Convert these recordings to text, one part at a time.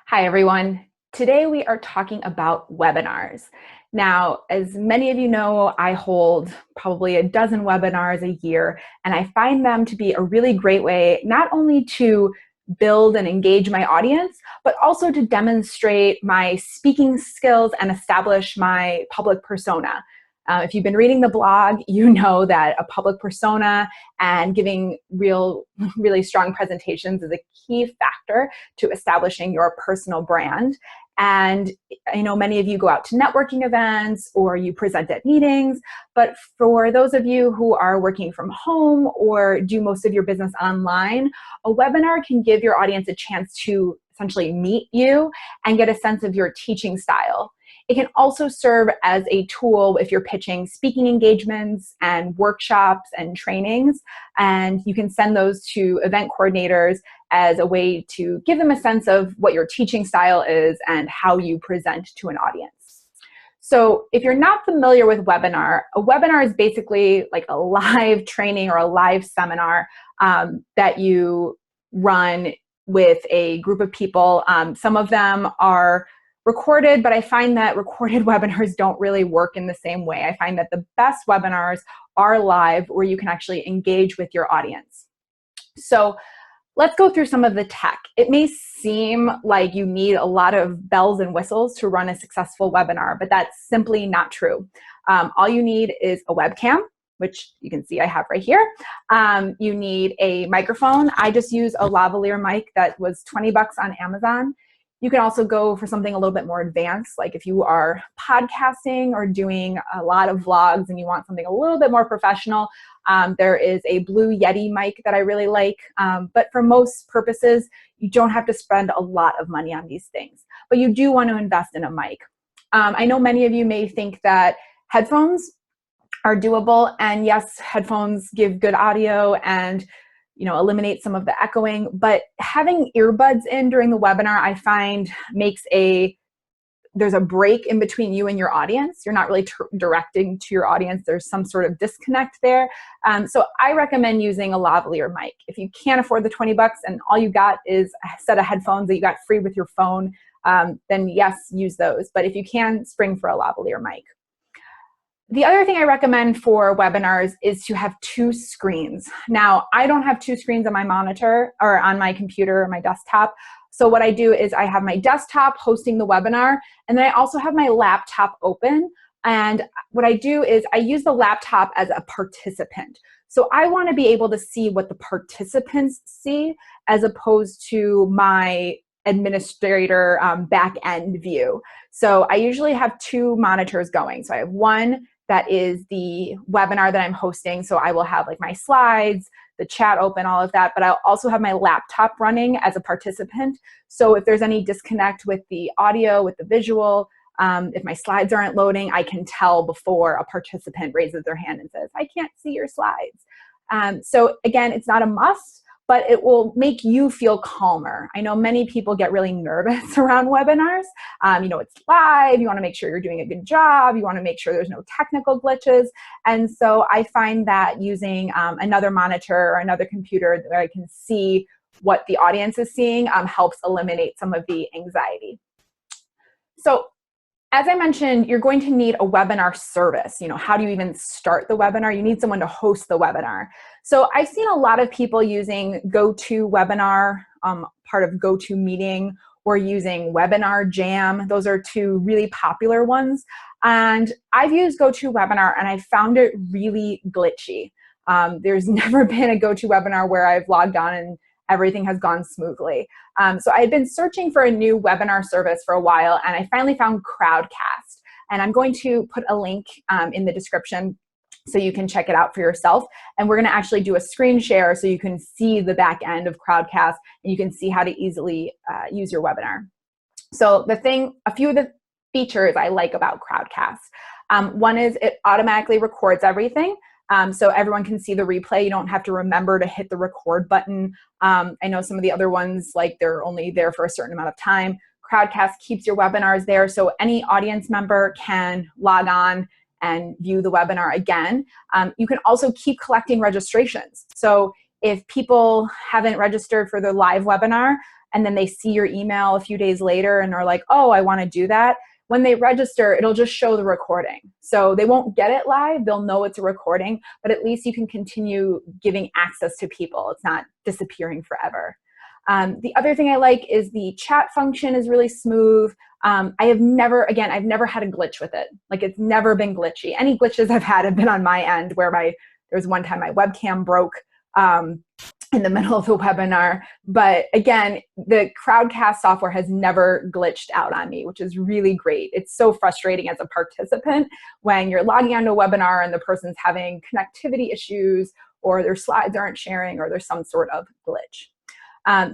Hi, everyone. Today we are talking about webinars. Now, as many of you know, I hold probably a dozen webinars a year, and I find them to be a really great way not only to build and engage my audience, but also to demonstrate my speaking skills and establish my public persona. If you've been reading the blog, you know that a public persona and giving really strong presentations is a key factor to establishing your personal brand. And I know many of you go out to networking events or you present at meetings, but for those of you who are working from home or do most of your business online, a webinar can give your audience a chance to essentially meet you and get a sense of your teaching style. It can also serve as a tool if you're pitching speaking engagements and workshops and trainings, and you can send those to event coordinators as a way to give them a sense of what your teaching style is and how you present to an audience. So if you're not familiar with a webinar is basically like a live training or a live seminar that you run with a group of people. Some of them are recorded, but I find that recorded webinars don't really work in the same way. I find that the best webinars are live where you can actually engage with your audience. So let's go through some of the tech. It may seem like you need a lot of bells and whistles to run a successful webinar, but that's simply not true. All you need is a webcam, which you can see I have right here. You need a microphone. I just use a lavalier mic that was 20 bucks on Amazon. You can also go for something a little bit more advanced, like if you are podcasting or doing a lot of vlogs and you want something a little bit more professional, there is a Blue Yeti mic that I really like. But for most purposes, you don't have to spend a lot of money on these things, but you do want to invest in a mic. I know many of you may think that headphones are doable, and yes, headphones give good audio and eliminate some of the echoing, but having earbuds in during the webinar, I find there's a break in between you and your audience. You're not really directing to your audience. There's some sort of disconnect there. So I recommend using a lavalier mic. If you can't afford the 20 bucks and all you got is a set of headphones that you got free with your phone, then yes, use those. But if you can, spring for a lavalier mic. The other thing I recommend for webinars is to have two screens. Now, I don't have two screens on my monitor or on my computer or my desktop. So what I do is I have my desktop hosting the webinar, and then I also have my laptop open. And what I do is I use the laptop as a participant. So I want to be able to see what the participants see as opposed to my administrator back end view. So I usually have two monitors going. So I have one that is the webinar that I'm hosting. So I will have like my slides, the chat open, all of that, but I'll also have my laptop running as a participant. So if there's any disconnect with the audio, with the visual, if my slides aren't loading, I can tell before a participant raises their hand and says, I can't see your slides. So again, it's not a must, but it will make you feel calmer. I know many people get really nervous around webinars. It's live, you wanna make sure you're doing a good job, you wanna make sure there's no technical glitches. And so I find that using another monitor or another computer where I can see what the audience is seeing helps eliminate some of the anxiety. So as I mentioned, you're going to need a webinar service. How do you even start the webinar? You need someone to host the webinar. So I've seen a lot of people using GoToWebinar, part of GoToMeeting, or using Webinar Jam. Those are two really popular ones. And I've used GoToWebinar and I found it really glitchy. There's never been a GoToWebinar where I've logged on and everything has gone smoothly. So I've been searching for a new webinar service for a while, and I finally found Crowdcast. And I'm going to put a link in the description so you can check it out for yourself. And we're gonna actually do a screen share so you can see the back end of Crowdcast and you can see how to easily use your webinar. So a few of the features I like about Crowdcast. One is it automatically records everything. So everyone can see the replay. You don't have to remember to hit the record button. I know some of the other ones, like they're only there for a certain amount of time. Crowdcast keeps your webinars there, so any audience member can log on and view the webinar again. You can also keep collecting registrations. So if people haven't registered for their live webinar and then they see your email a few days later and are like, oh, I want to do that. When they register, it'll just show the recording. So they won't get it live, they'll know it's a recording, but at least you can continue giving access to people. It's not disappearing forever. The other thing I like is the chat function is really smooth. I've never had a glitch with it. Like, it's never been glitchy. Any glitches I've had have been on my end, where there was one time my webcam broke in the middle of the webinar. But again, the Crowdcast software has never glitched out on me, which is really great. It's so frustrating as a participant when you're logging onto a webinar and the person's having connectivity issues, or their slides aren't sharing, or there's some sort of glitch.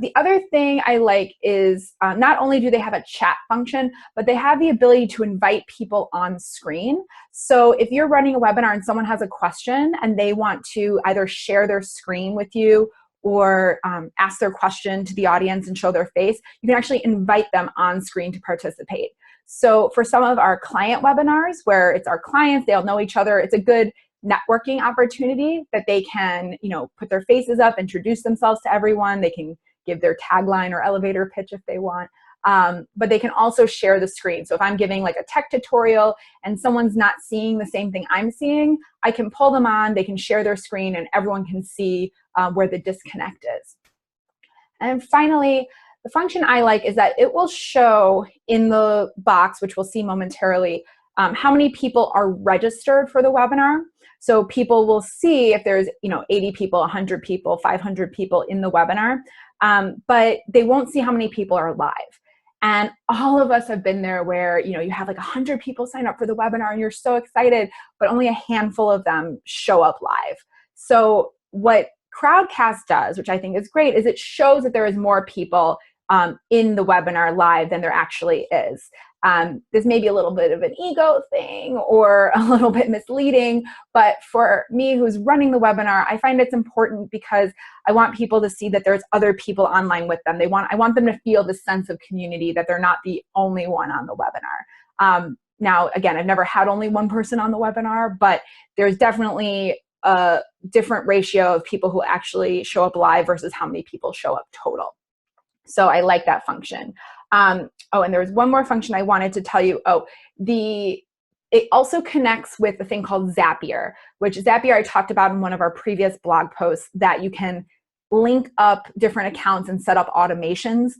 The other thing I like is not only do they have a chat function, but they have the ability to invite people on screen. So if you're running a webinar and someone has a question and they want to either share their screen with you or ask their question to the audience and show their face, you can actually invite them on screen to participate. So for some of our client webinars where it's our clients, they all know each other, it's a good networking opportunity that they can, put their faces up, introduce themselves to everyone. They can give their tagline or elevator pitch if they want, but they can also share the screen. So if I'm giving like a tech tutorial and someone's not seeing the same thing I'm seeing, I can pull them on, they can share their screen, and everyone can see where the disconnect is. And finally, the function I like is that it will show in the box, which we'll see momentarily, how many people are registered for the webinar. So people will see if there's 80 people, 100 people, 500 people in the webinar, but they won't see how many people are live. And all of us have been there where you have like 100 people sign up for the webinar and you're so excited, but only a handful of them show up live. So what Crowdcast does, which I think is great, is it shows that there is more people in the webinar live than there actually is. This may be a little bit of an ego thing or a little bit misleading, but for me who's running the webinar, I find it's important because I want people to see that there's other people online with them. I want them to feel the sense of community, that they're not the only one on the webinar. Now, again, I've never had only one person on the webinar, but there's definitely a different ratio of people who actually show up live versus how many people show up total. So I like that function. And there was one more function I wanted to tell you. It also connects with a thing called Zapier, which Zapier I talked about in one of our previous blog posts, that you can link up different accounts and set up automations.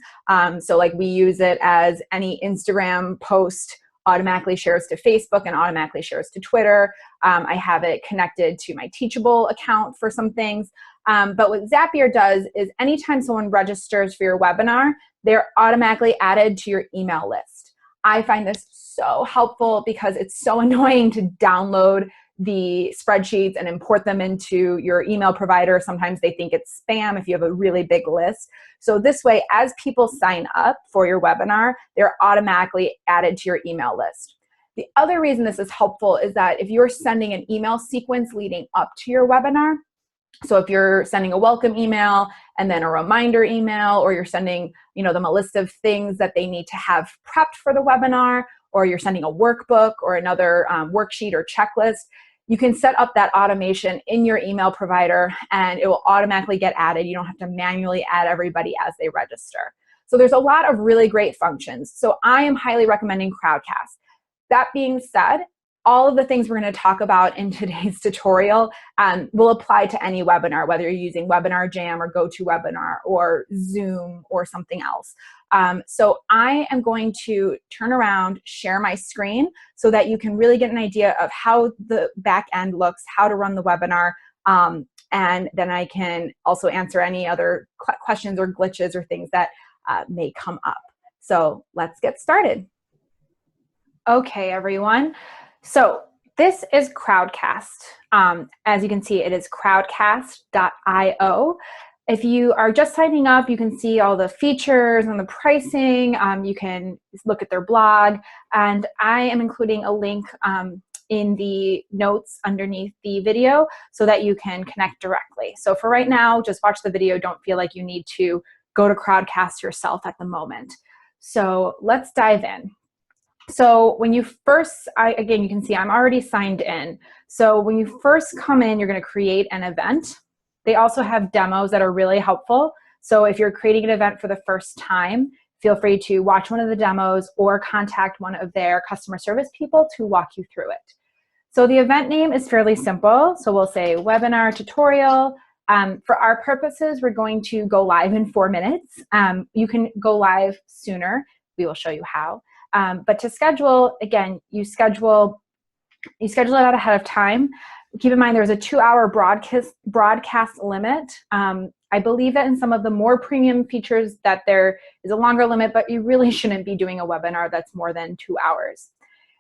So like we use it as any Instagram post automatically shares to Facebook and automatically shares to Twitter. I have it connected to my Teachable account for some things. But what Zapier does is anytime someone registers for your webinar, they're automatically added to your email list. I find this so helpful because it's so annoying to download the spreadsheets and import them into your email provider. Sometimes they think it's spam if you have a really big list. So this way, as people sign up for your webinar, they're automatically added to your email list. The other reason this is helpful is that if you're sending an email sequence leading up to your webinar, so if you're sending a welcome email and then a reminder email, or you're sending them a list of things that they need to have prepped for the webinar, or you're sending a workbook or another worksheet or checklist, you can set up that automation in your email provider and it will automatically get added. You don't have to manually add everybody as they register. So there's a lot of really great functions. So I am highly recommending Crowdcast. That being said, all of the things we're going to talk about in today's tutorial will apply to any webinar, whether you're using Webinar Jam or GoToWebinar or Zoom or something else. So I am going to turn around, share my screen so that you can really get an idea of how the back end looks, how to run the webinar, and then I can also answer any other questions or glitches or things that may come up. So let's get started. Okay, everyone. So this is Crowdcast. As you can see, it is crowdcast.io. If you are just signing up, you can see all the features and the pricing. You can look at their blog, and I am including a link in the notes underneath the video so that you can connect directly. So for right now, just watch the video. Don't feel like you need to go to Crowdcast yourself at the moment. So let's dive in. So when you first, again, you can see I'm already signed in. So when you first come in, you're going to create an event. They also have demos that are really helpful. So if you're creating an event for the first time, feel free to watch one of the demos or contact one of their customer service people to walk you through it. So the event name is fairly simple. So we'll say webinar tutorial. For our purposes, we're going to go live in 4 minutes. You can go live sooner. We will show you how. But to schedule, again, you schedule it out ahead of time. Keep in mind there's a 2-hour broadcast limit. I believe that in some of the more premium features that there is a longer limit, but you really shouldn't be doing a webinar that's more than 2 hours.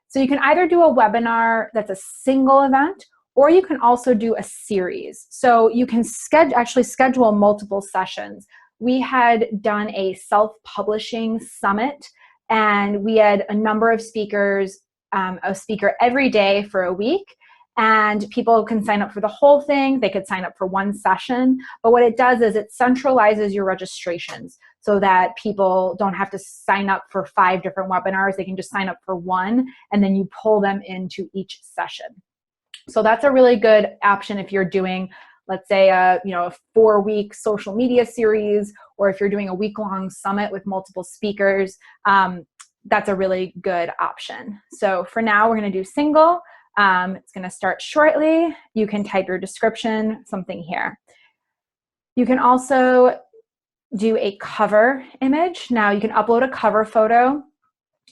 So you can either do a webinar that's a single event, or you can also do a series. So you can actually schedule multiple sessions. We had done a self-publishing summit, and we had a number of speakers, a speaker every day for a week. And people can sign up for the whole thing. They could sign up for one session. But what it does is it centralizes your registrations so that people don't have to sign up for 5 different webinars. They can just sign up for one, and then you pull them into each session. So that's a really good option if you're doing, let's say, a 4-week social media series, or if you're doing a week-long summit with multiple speakers. That's a really good option. So for now, we're going to do single. It's going to start shortly. You can type your description, something here. You can also do a cover image. Now you can upload a cover photo.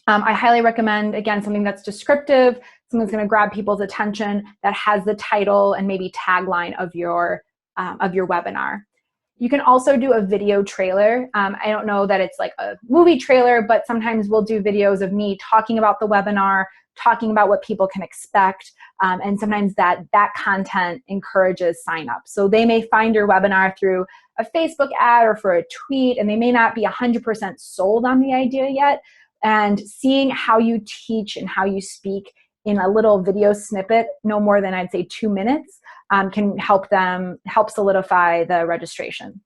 I highly recommend, again, something that's descriptive, something that's going to grab people's attention, that has the title and maybe tagline of your webinar. You can also do a video trailer. I don't know that it's like a movie trailer, but sometimes we'll do videos of me talking about the webinar, talking about what people can expect, and sometimes that content encourages sign up. So they may find your webinar through a Facebook ad or for a tweet, and they may not be 100% sold on the idea yet. And seeing how you teach and how you speak in a little video snippet, no more than I'd say 2 minutes, can help solidify the registration.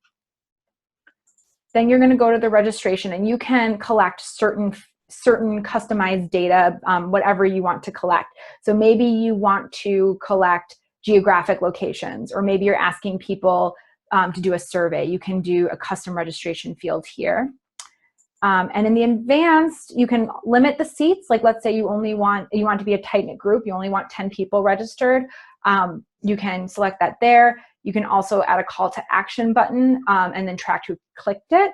Then you're going to go to the registration, and you can collect certain customized data, whatever you want to collect. So maybe you want to collect geographic locations, or maybe you're asking people to do a survey. You can do a custom registration field here. And in the advanced, you can limit the seats. Like, let's say you want to be a tight-knit group, you only want 10 people registered. You can select that there. You can also add a call to action button and then track who clicked it.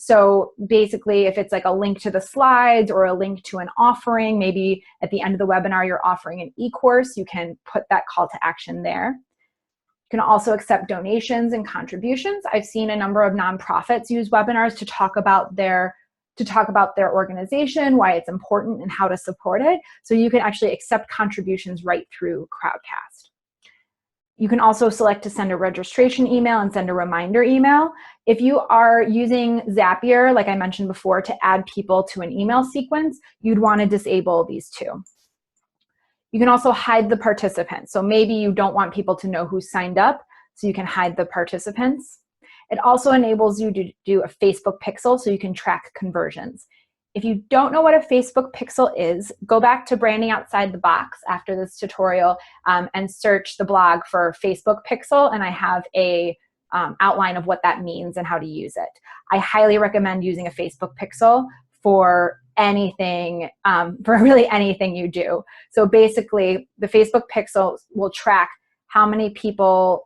So basically, if it's like a link to the slides or a link to an offering, maybe at the end of the webinar you're offering an e-course, you can put that call to action there. You can also accept donations and contributions. I've seen a number of nonprofits use webinars to talk about their organization, why it's important, and how to support it. So you can actually accept contributions right through Crowdcast. You can also select to send a registration email and send a reminder email. If you are using Zapier, like I mentioned before, to add people to an email sequence, you'd want to disable these two. You can also hide the participants. So maybe you don't want people to know who signed up, so you can hide the participants. It also enables you to do a Facebook pixel so you can track conversions. If you don't know what a Facebook pixel is, go back to Branding Outside the Box after this tutorial and search the blog for Facebook pixel, and I have a outline of what that means and how to use it. I highly recommend using a Facebook pixel for anything, for really anything you do. So basically, the Facebook pixel will track how many people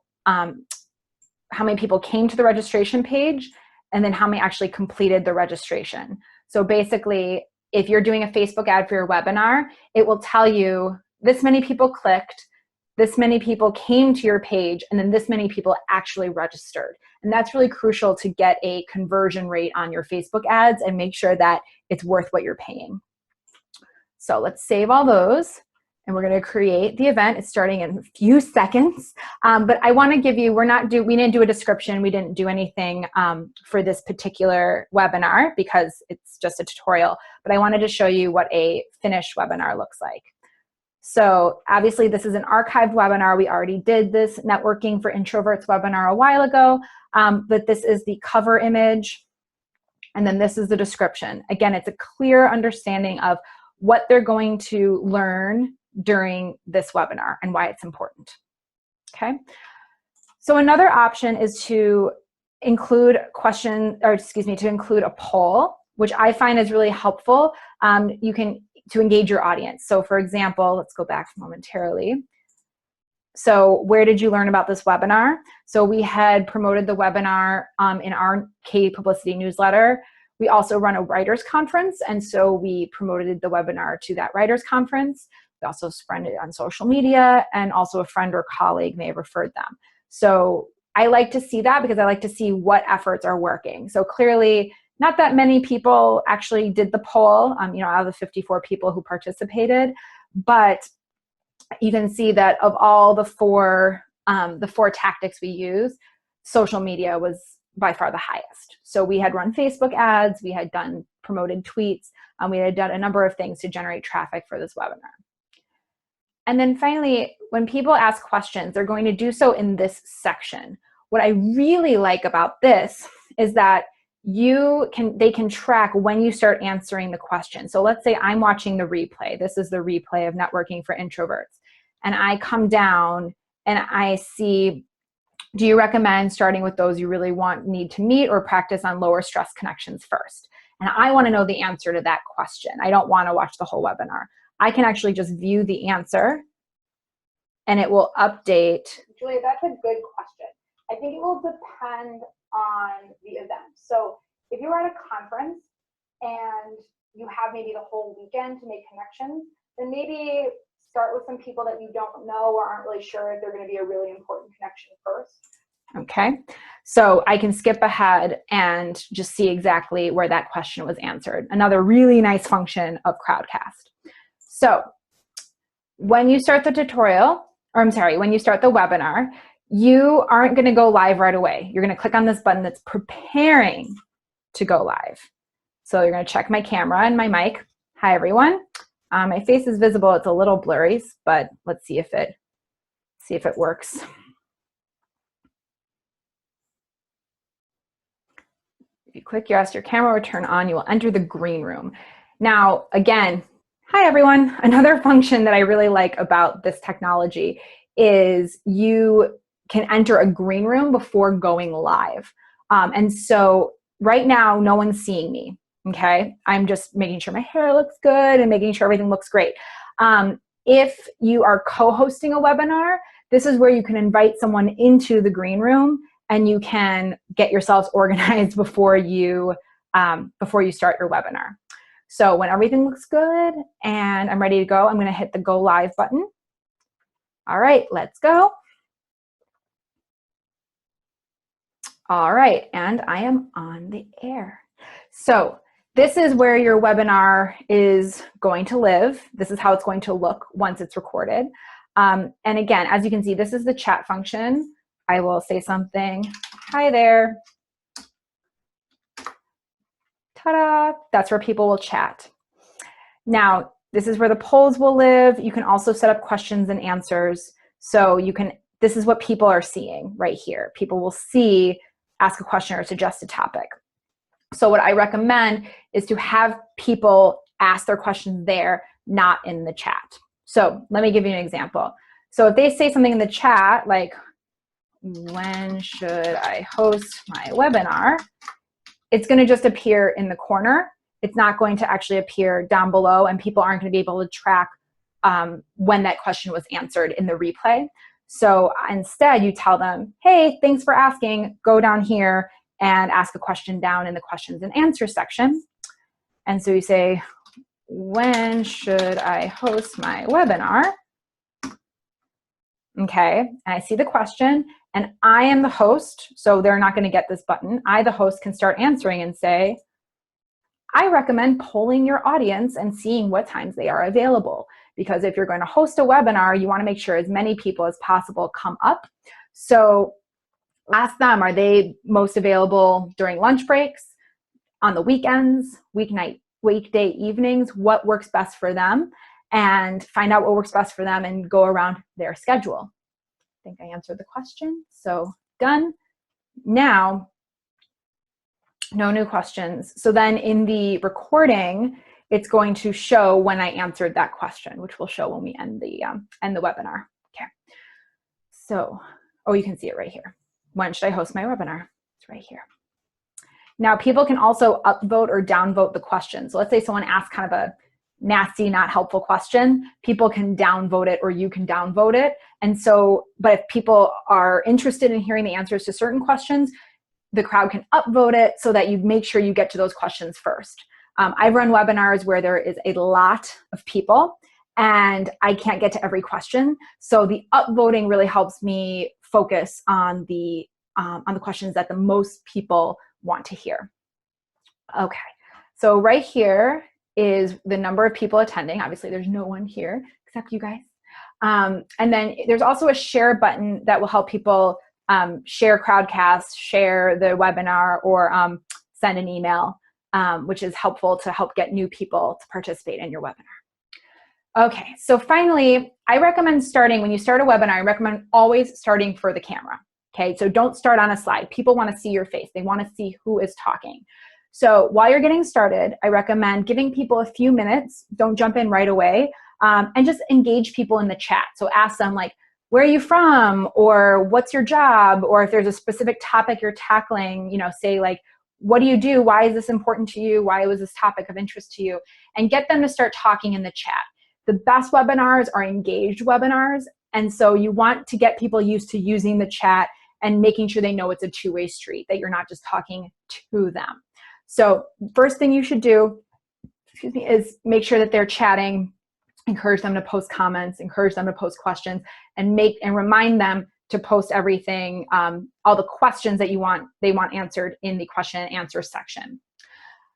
came to the registration page, and then how many actually completed the registration. So basically, if you're doing a Facebook ad for your webinar, it will tell you this many people clicked, this many people came to your page, and then this many people actually registered. And that's really crucial to get a conversion rate on your Facebook ads and make sure that it's worth what you're paying. So let's save all those. And we're going to create the event. It's starting in a few seconds. But I want to give you, we didn't do a description. We didn't do anything for this particular webinar because it's just a tutorial. But I wanted to show you what a finished webinar looks like. So obviously this is an archived webinar. We already did this Networking for Introverts webinar a while ago. But this is the cover image. And then this is the description. Again, it's a clear understanding of what they're going to learn during this webinar and why it's important. Okay. So another option is to include to include a poll, which I find is really helpful. To engage your audience. So for example, let's go back momentarily. So where did you learn about this webinar? So we had promoted the webinar in our Kaye publicity newsletter. We also run a writers conference, and so we promoted the webinar to that writers conference. We also spread it on social media, and also a friend or colleague may have referred them. So I like to see that because I like to see what efforts are working. So clearly, not that many people actually did the poll, out of the 54 people who participated, but you can see that of all the four tactics we use, social media was by far the highest. So we had run Facebook ads, we had done promoted tweets, we had done a number of things to generate traffic for this webinar. And then finally, when people ask questions, they're going to do so in this section. What I really like about this is that they can track when you start answering the question. So let's say I'm watching the replay. This is the replay of Networking for Introverts. And I come down and I see, do you recommend starting with those you really need to meet, or practice on lower stress connections first? And I want to know the answer to that question. I don't want to watch the whole webinar. I can actually just view the answer and it will update. Julia, that's a good question. I think it will depend on the event. So if you're at a conference and you have maybe the whole weekend to make connections, then maybe start with some people that you don't know or aren't really sure if they're going to be a really important connection first. Okay, so I can skip ahead and just see exactly where that question was answered. Another really nice function of Crowdcast. So when you start the when you start the webinar, you aren't going to go live right away. You're going to click on this button that's preparing to go live. So you're going to check my camera and my mic. Hi, everyone. My face is visible. It's a little blurry, but let's see if it works. If you click yes, your camera will turn on. You will enter the green room. Now, again, hi, everyone. Another function that I really like about this technology is you can enter a green room before going live. And so right now, no one's seeing me, okay? I'm just making sure my hair looks good and making sure everything looks great. If you are co-hosting a webinar, this is where you can invite someone into the green room and you can get yourselves organized before you start your webinar. So when everything looks good and I'm ready to go, I'm gonna hit the go live button. All right, let's go. All right, and I am on the air. So this is where your webinar is going to live. This is how it's going to look once it's recorded. And again, as you can see, this is the chat function. I will say something, hi there. Ta-da, that's where people will chat. Now, this is where the polls will live. You can also set up questions and answers. So this is what people are seeing right here. People will see, ask a question or suggest a topic. So what I recommend is to have people ask their questions there, not in the chat. So let me give you an example. So if they say something in the chat, like, when should I host my webinar? It's going to just appear in the corner. It's not going to actually appear down below, and people aren't going to be able to track when that question was answered in the replay. So instead, you tell them, hey, thanks for asking. Go down here and ask a question down in the questions and answers section. And so you say, when should I host my webinar? Okay, and I see the question, and I am the host, so they're not going to get this button. I, the host, can start answering and say, I recommend polling your audience and seeing what times they are available. Because if you're going to host a webinar, you want to make sure as many people as possible come up. So ask them, are they most available during lunch breaks, on the weekends, weekday evenings? What works best for them? And find out what works best for them and go around their schedule. I think I answered the question, so done. Now, no new questions. So then in the recording, it's going to show when I answered that question, which will show when we end the webinar. Okay. So, oh, you can see it right here. When should I host my webinar? It's right here. Now, people can also upvote or downvote the question. So let's say someone asks kind of a nasty, not helpful question. People can downvote it or you can downvote it. And so, but if people are interested in hearing the answers to certain questions, the crowd can upvote it so that you make sure you get to those questions first. I've run webinars where there is a lot of people and I can't get to every question. So the upvoting really helps me focus on the questions that the most people want to hear. Okay, so right here is the number of people attending. Obviously, there's no one here except you guys. And then there's also a share button that will help people share Crowdcast, share the webinar, or send an email, which is helpful to help get new people to participate in your webinar. Okay, so finally, I recommend starting, when you start a webinar, I recommend always starting for the camera. Okay, so don't start on a slide. People want to see your face. They want to see who is talking. So while you're getting started, I recommend giving people a few minutes. Don't jump in right away, and just engage people in the chat. So ask them like, where are you from? Or what's your job? Or if there's a specific topic you're tackling, you know, say like, what do you do? Why is this important to you? Why was this topic of interest to you? And get them to start talking in the chat. The best webinars are engaged webinars. And so you want to get people used to using the chat and making sure they know it's a two-way street, that you're not just talking to them. So first thing you should do, excuse me, is make sure that they're chatting, encourage them to post comments, encourage them to post questions, and remind them to post everything, all the questions that they want answered in the question and answer section.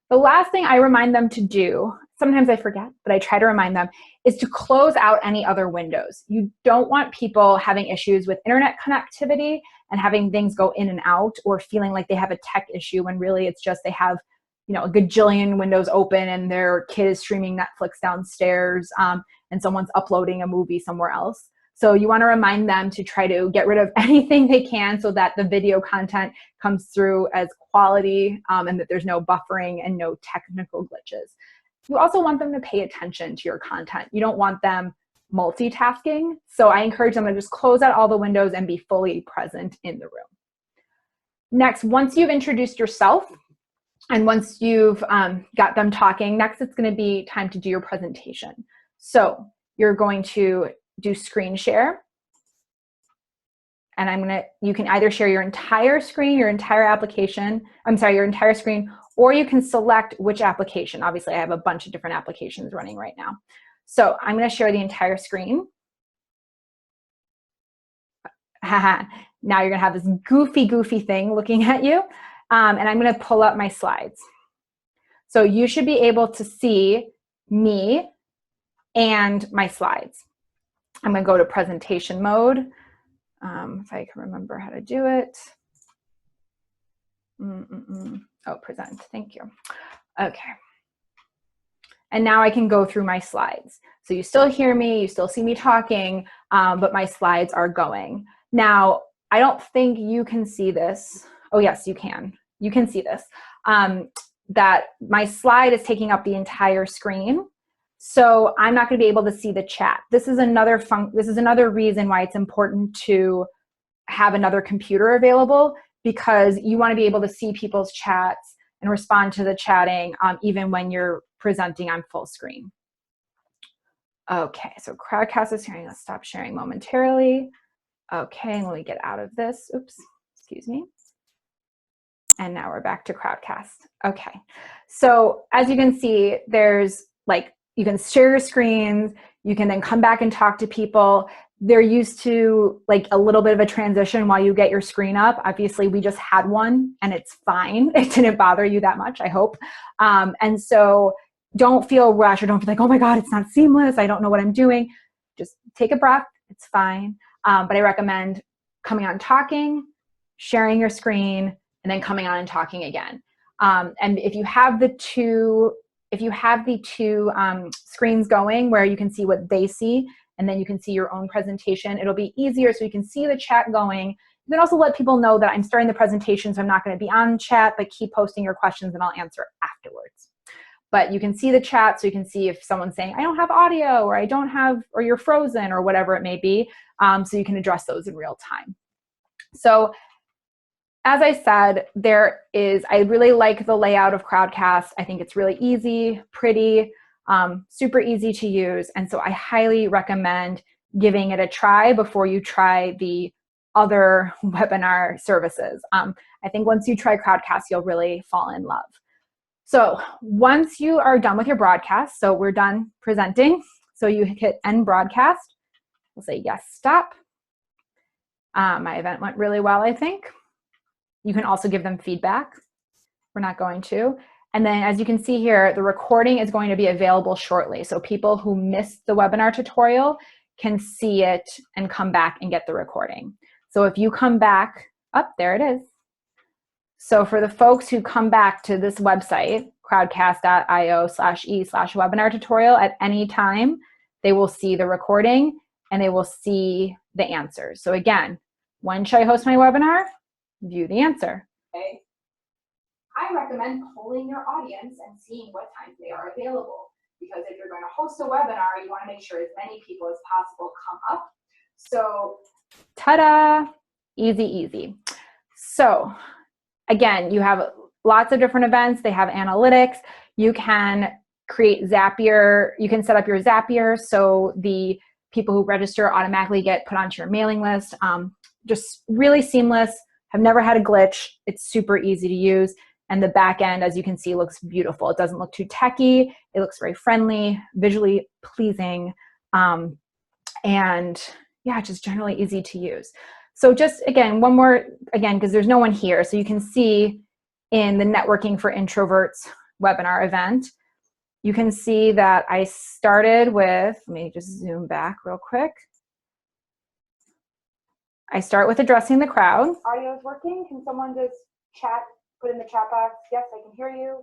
The last thing I remind them to do, sometimes I forget, but I try to remind them, is to close out any other windows. You don't want people having issues with internet connectivity and having things go in and out, or feeling like they have a tech issue when really it's just they have, you know, a gajillion windows open and their kid is streaming Netflix downstairs, and someone's uploading a movie somewhere else. So you want to remind them to try to get rid of anything they can so that the video content comes through as quality, and that there's no buffering and no technical glitches. You also want them to pay attention to your content. You don't want them multitasking. So I encourage them to just close out all the windows and be fully present in the room. Next, once you've introduced yourself and once you've got them talking, next it's going to be time to do your presentation. So you're going to do screen share. And you can either share your entire screen, your entire application, your entire screen, or you can select which application. Obviously, I have a bunch of different applications running right now. So I'm going to share the entire screen. Now you're going to have this goofy thing looking at you. And I'm going to pull up my slides. So you should be able to see me and my slides. I'm going to go to presentation mode. If I can remember how to do it. Oh, present. Thank you. Okay. And now I can go through my slides. So you still hear me, you still see me talking, but my slides are going. Now, I don't think you can see this. Oh, yes, you can. You can see this. That my slide is taking up the entire screen. So I'm not going to be able to see the chat. This is another reason why it's important to have another computer available, because you want to be able to see people's chats and respond to the chatting even when you're presenting on full screen. Okay, so Crowdcast is sharing. Let's stop sharing momentarily. Okay, let me get out of this. Oops, excuse me. And now we're back to Crowdcast. Okay, so as you can see, there's like, you can share your screens, you can then come back and talk to people. They're used to like a little bit of a transition while you get your screen up. Obviously, we just had one and it's fine. It didn't bother you that much, I hope. And so don't feel rushed or don't feel like, oh my God, it's not seamless. I don't know what I'm doing. Just take a breath, it's fine. But I recommend coming on and talking, sharing your screen, and then coming on and talking again. And if you have the two screens going where you can see what they see and then you can see your own presentation, it'll be easier so you can see the chat going. You can also let people know that I'm starting the presentation, so I'm not going to be on chat, but keep posting your questions and I'll answer afterwards. But you can see the chat, so you can see if someone's saying, I don't have audio, or I don't have, or you're frozen, or whatever it may be, so you can address those in real time. So as I said, I really like the layout of Crowdcast. I think it's really easy, pretty, super easy to use. And so I highly recommend giving it a try before you try the other webinar services. I think once you try Crowdcast, you'll really fall in love. So once you are done with your broadcast, so we're done presenting, so you hit end broadcast. We'll say yes, stop. My event went really well, I think. You can also give them feedback. We're not going to. And then as you can see here, the recording is going to be available shortly. So people who missed the webinar tutorial can see it and come back and get the recording. So if you come back, there it is. So for the folks who come back to this website, crowdcast.io/e/webinar tutorial at any time, they will see the recording and they will see the answers. So again, when should I host my webinar? View the answer. Okay. I recommend polling your audience and seeing what times they are available, because if you're going to host a webinar, you want to make sure as many people as possible come up. So ta-da, easy, easy. So again, you have lots of different events. They have analytics. You can create Zapier. You can set up your Zapier so the people who register automatically get put onto your mailing list. Just really seamless. Have never had a glitch. It's super easy to use. And the back end, as you can see, looks beautiful. It doesn't look too techy. It looks very friendly, visually pleasing, and yeah, just generally easy to use. So just again, one more, because there's no one here. So you can see in the Networking for Introverts webinar event, you can see that I started with, let me just zoom back real quick. I start with addressing the crowd. Audio is working. Can someone just put in the chat box, yes, I can hear you.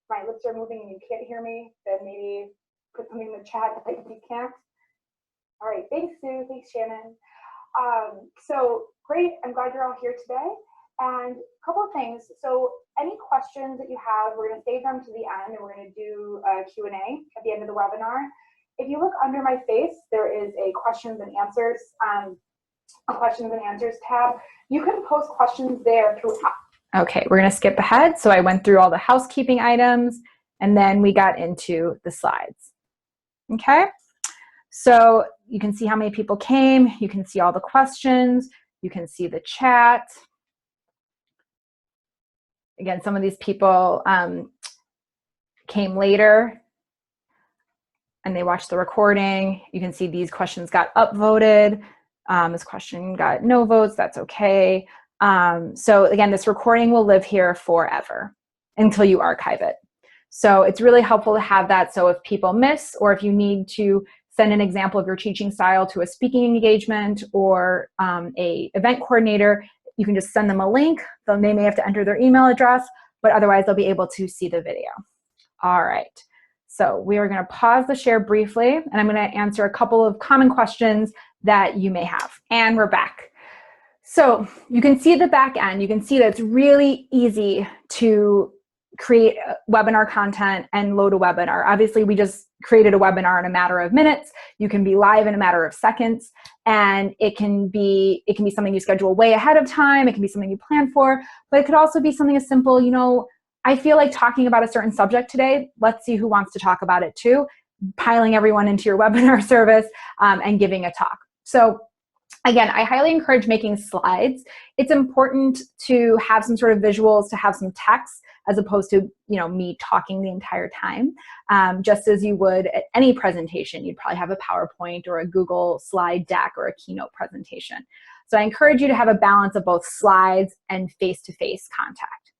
My lips are moving and you can't hear me. Then maybe put something in the chat if you can't. All right, thanks, Sue. Thanks, Shannon. So great. I'm glad you're all here today. And a couple of things. So any questions that you have, we're going to save them to the end, and we're going to do a Q&A at the end of the webinar. If you look under my face, there is a questions and answers tab. You can post questions there throughout. Okay, we're going to skip ahead. So I went through all the housekeeping items, and then we got into the slides. Okay, so you can see how many people came. You can see all the questions. You can see the chat. Again, some of these people came later and they watched the recording. You can see these questions got upvoted. This question got no votes. That's okay. So again, this recording will live here forever until you archive it. So it's really helpful to have that. So if people miss, or if you need to send an example of your teaching style to a speaking engagement or a event coordinator, you can just send them a link. They may have to enter their email address, but otherwise they'll be able to see the video. All right. So we are going to pause the share briefly, and I'm going to answer a couple of common questions that you may have. And we're back. So you can see the back end. You can see that it's really easy to create webinar content and load a webinar. Obviously, we just created a webinar in a matter of minutes. You can be live in a matter of seconds, and it can be something you schedule way ahead of time. It can be something you plan for, but it could also be something as simple, you know, I feel like talking about a certain subject today. Let's see who wants to talk about it too. Piling everyone into your webinar service and giving a talk. So again, I highly encourage making slides. It's important to have some sort of visuals, to have some text, as opposed to, you know, me talking the entire time. Just as you would at any presentation, you'd probably have a PowerPoint or a Google slide deck or a keynote presentation. So I encourage you to have a balance of both slides and face-to-face contact.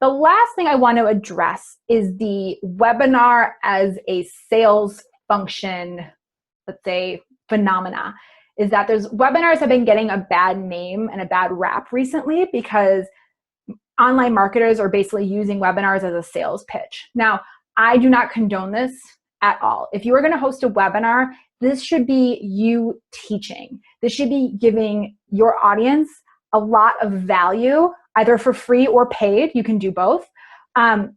The last thing I want to address is the webinar as a sales function, let's say, phenomena, is that webinars have been getting a bad name and a bad rap recently because online marketers are basically using webinars as a sales pitch. Now, I do not condone this at all. If you are going to host a webinar, this should be you teaching. This should be giving your audience a lot of value, either for free or paid. You can do both. And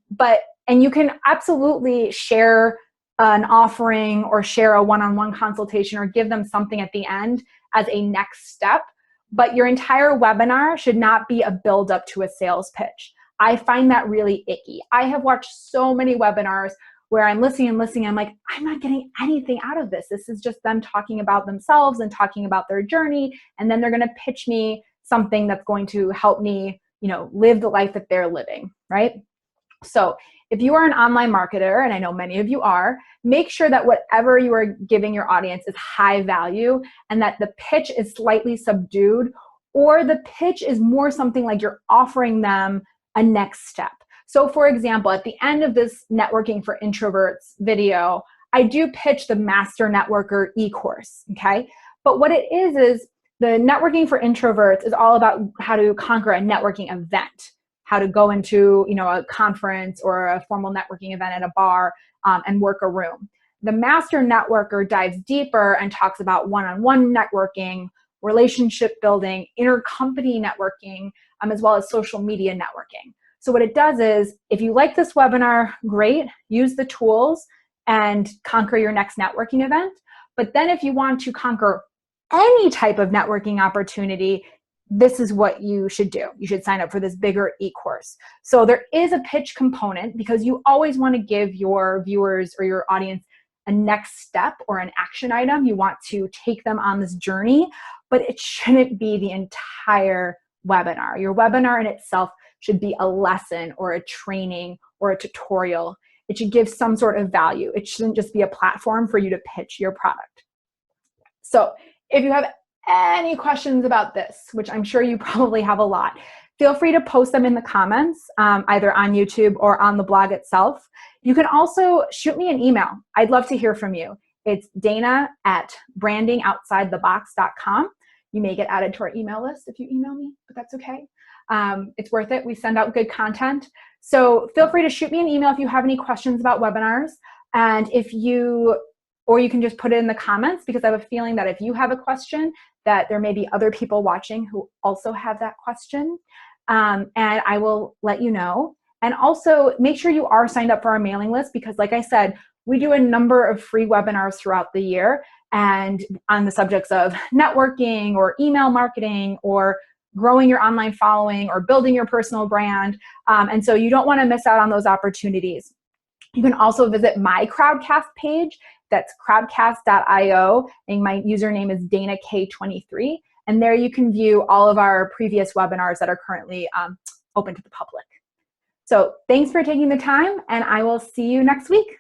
you can absolutely share an offering or share a one-on-one consultation or give them something at the end as a next step. but your entire webinar should not be a build up to a sales pitch. I find that really icky. I have watched so many webinars where I'm listening and listening. I'm like, I'm not getting anything out of this. This is just them talking about themselves and talking about their journey. And then they're going to pitch me something that's going to help me, live the life that they're living, right? So if you are an online marketer, and I know many of you are, make sure that whatever you are giving your audience is high value and that the pitch is slightly subdued, or the pitch is more something like you're offering them a next step. So for example, at the end of this Networking for Introverts video, I do pitch the Master Networker e-course, okay? But what it is the Networking for Introverts is all about how to conquer a networking event, how to go into a conference or a formal networking event at a bar and work a room. The Master Networker dives deeper and talks about one-on-one networking, relationship building, intercompany networking, as well as social media networking. So what it does is, if you like this webinar, great, use the tools and conquer your next networking event. But then if you want to conquer any type of networking opportunity, this is what you should do. You should sign up for this bigger e-course. So there is a pitch component because you always want to give your viewers or your audience a next step or an action item. You want to take them on this journey, but it shouldn't be the entire webinar. Your webinar in itself should be a lesson or a training or a tutorial. It should give some sort of value. It shouldn't just be a platform for you to pitch your product. So if you have any questions about this, which I'm sure you probably have a lot, feel free to post them in the comments, either on YouTube or on the blog itself. You can also shoot me an email. I'd love to hear from you. It's dana@brandingoutsidethebox.com. You may get added to our email list if you email me, but that's okay. It's worth it. We send out good content. So feel free to shoot me an email if you have any questions about webinars. And or you can just put it in the comments, because I have a feeling that if you have a question, that there may be other people watching who also have that question. And I will let you know. And also make sure you are signed up for our mailing list, because like I said, we do a number of free webinars throughout the year and on the subjects of networking or email marketing or growing your online following or building your personal brand. And so you don't want to miss out on those opportunities. You can also visit my Crowdcast page. That's crowdcast.io, and my username is DanaK23. And there you can view all of our previous webinars that are currently open to the public. So thanks for taking the time, and I will see you next week.